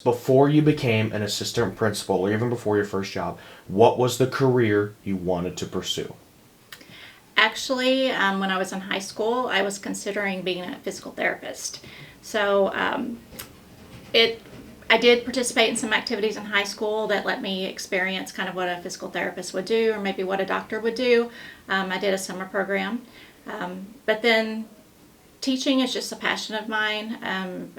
Before you became an assistant principal, or even before your first job, what was the career you wanted to pursue? Actually, when I was in high school, I was considering being a physical therapist. So I did participate in some activities in high school that let me experience kind of what a physical therapist would do, or maybe what a doctor would do. I did a summer program. But then teaching is just a passion of mine.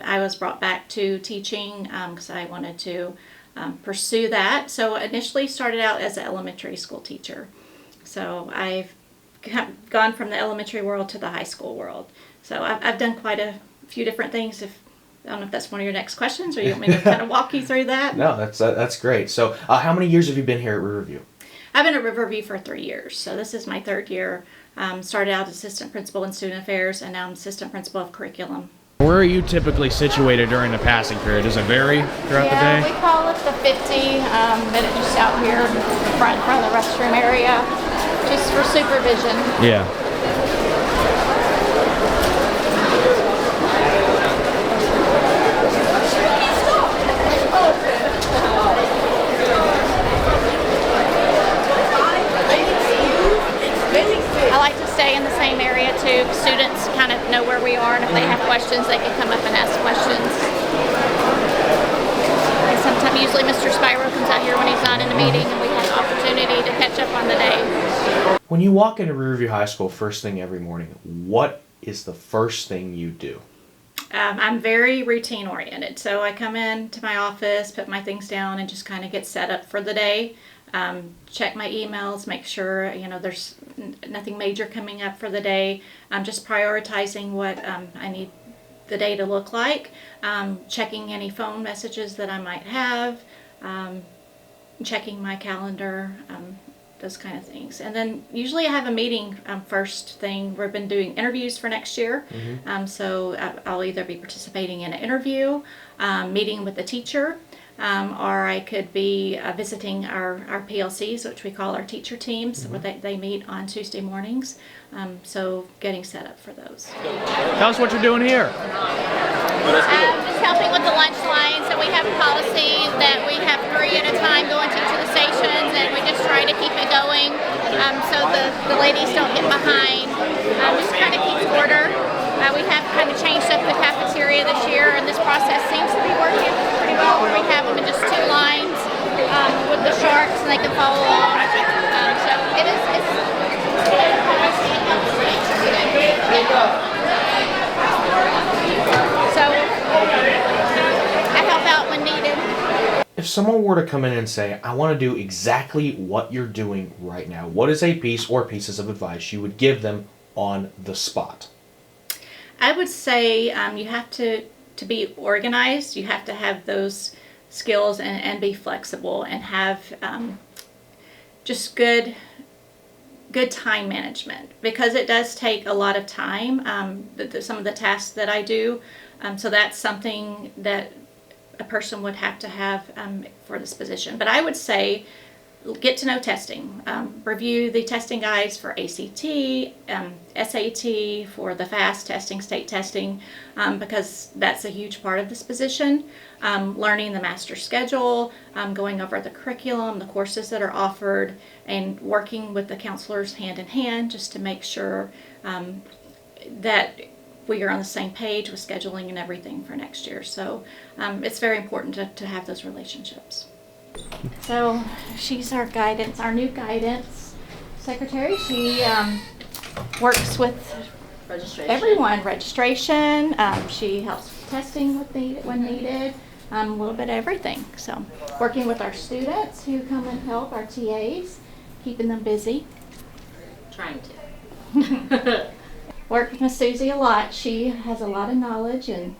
I was brought back to teaching because I wanted to pursue that. So initially started out as an elementary school teacher. So I've gone from the elementary world to the high school world. So I've done quite a few different things. I don't know if that's one of your next questions, or you want me to kind of walk you through that? No, that's great. So how many years have you been here at Riverview? I've been at Riverview for 3 years. So this is my third year. Started out as assistant principal in student affairs, and now I'm assistant principal of curriculum. Where are you typically situated during the passing period? Does it vary throughout the day? Yeah, we call it the 50-minute just out here in front of the restroom area, just for supervision. Yeah. I like to stay in the same area too. Students kind of know where we are, and if they have questions, they can come up and ask questions. And sometimes, usually Mr. Spyro comes out here when he's not in a meeting, and we have the opportunity to catch up on the day. When you walk into Riverview High School first thing every morning, what is the first thing you do? I'm very routine oriented. So I come into my office, put my things down, and just kind of get set up for the day. Check my emails, make sure there's nothing major coming up for the day. I'm just prioritizing what I need the day to look like. Checking any phone messages that I might have. Checking my calendar. Those kind of things. And then usually I have a meeting first thing. We've been doing interviews for next year. So I'll either be participating in an interview, meeting with the teacher, or I could be visiting our PLCs, which we call our teacher teams. Where they meet on Tuesday mornings. So getting set up for those. Tell us what you're doing here. Just helping with the lunch line. So we have a policy that we have 3 at a time going to each of the stations, and we just try to keep it going so the ladies don't get behind. Just kind of keeps order. We have kind of changed up the cafeteria this year, and this process seems to be working pretty well. We have them in just 2 lines with the sharks, and they can follow along. So it is. So I help out when needed. If someone were to come in and say, I want to do exactly what you're doing right now, what is a piece or pieces of advice you would give them on the spot? I would say you have to be organized. You have to have those skills and be flexible and have just good time management, because it does take a lot of time, some of the tasks that I do. So that's something that a person would have to have for this position. But I would say get to know testing. Review the testing guides for ACT, SAT, for the FAST testing, state testing, because that's a huge part of this position. Learning the master schedule, going over the curriculum, the courses that are offered, and working with the counselors hand in hand just to make sure that we are on the same page with scheduling and everything for next year. So it's very important to have those relationships. So she's our new guidance secretary. She works with everyone, registration. She helps with testing when needed, a little bit of everything. So working with our students who come and help, our TAs, keeping them busy. Trying to. Work with Miss Susie a lot. She has a lot of knowledge and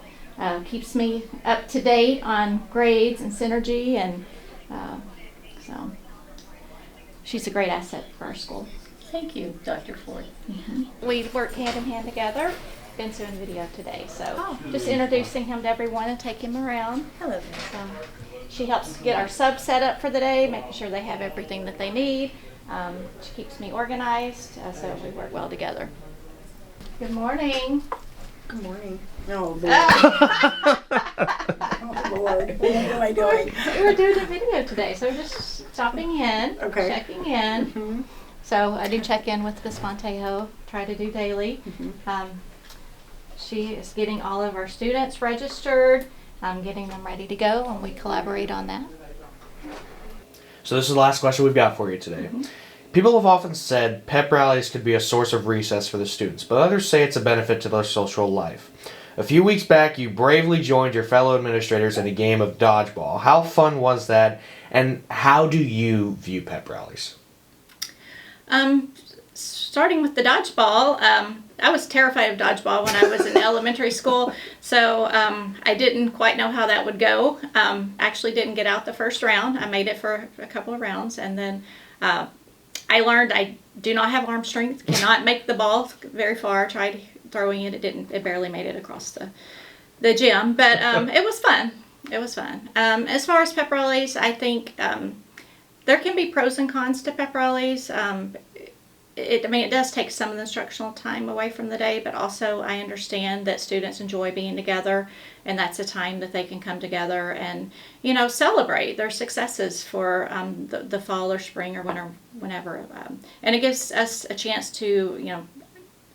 keeps me up to date on grades and synergy and So she's a great asset for our school. Thank you, Dr. Foord. We work hand in hand together. Ben's doing video today, so Oh. just introducing him to everyone and taking him around. Hello. So she helps get our subs set up for the day, making sure they have everything that they need. She keeps me organized, so we work well together. Good morning. Good morning. Oh, Lord. Oh, Lord. What am I doing? We're doing a video today, so we're just stopping in, Okay. checking in. Mm-hmm. So I do check in with Miss Montejo, try to do daily. She is getting all of our students registered, getting them ready to go, and we collaborate on that. So this is the last question we've got for you today. People have often said pep rallies could be a source of recess for the students, but others say it's a benefit to their social life. A few weeks back, you bravely joined your fellow administrators in a game of dodgeball. How fun was that, and how do you view pep rallies? Starting with the dodgeball, I was terrified of dodgeball when I was in elementary school, so I didn't quite know how that would go. Actually didn't get out the first round. I made it for a couple of rounds, and then I learned I do not have arm strength, cannot make the ball very far. Tried throwing it, it barely made it across the gym, but it was fun. It was fun. As far as pep rallies, I think there can be pros and cons to pep rallies. It does take some of the instructional time away from the day, but also I understand that students enjoy being together, and that's a time that they can come together and, celebrate their successes for the fall or spring or winter, whenever. And it gives us a chance to,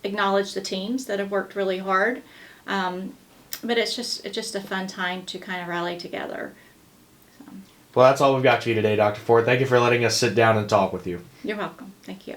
acknowledge the teams that have worked really hard. But it's just a fun time to kind of rally together. Well, that's all we've got for you today, Dr. Foord. Thank you for letting us sit down and talk with you. You're welcome. Thank you.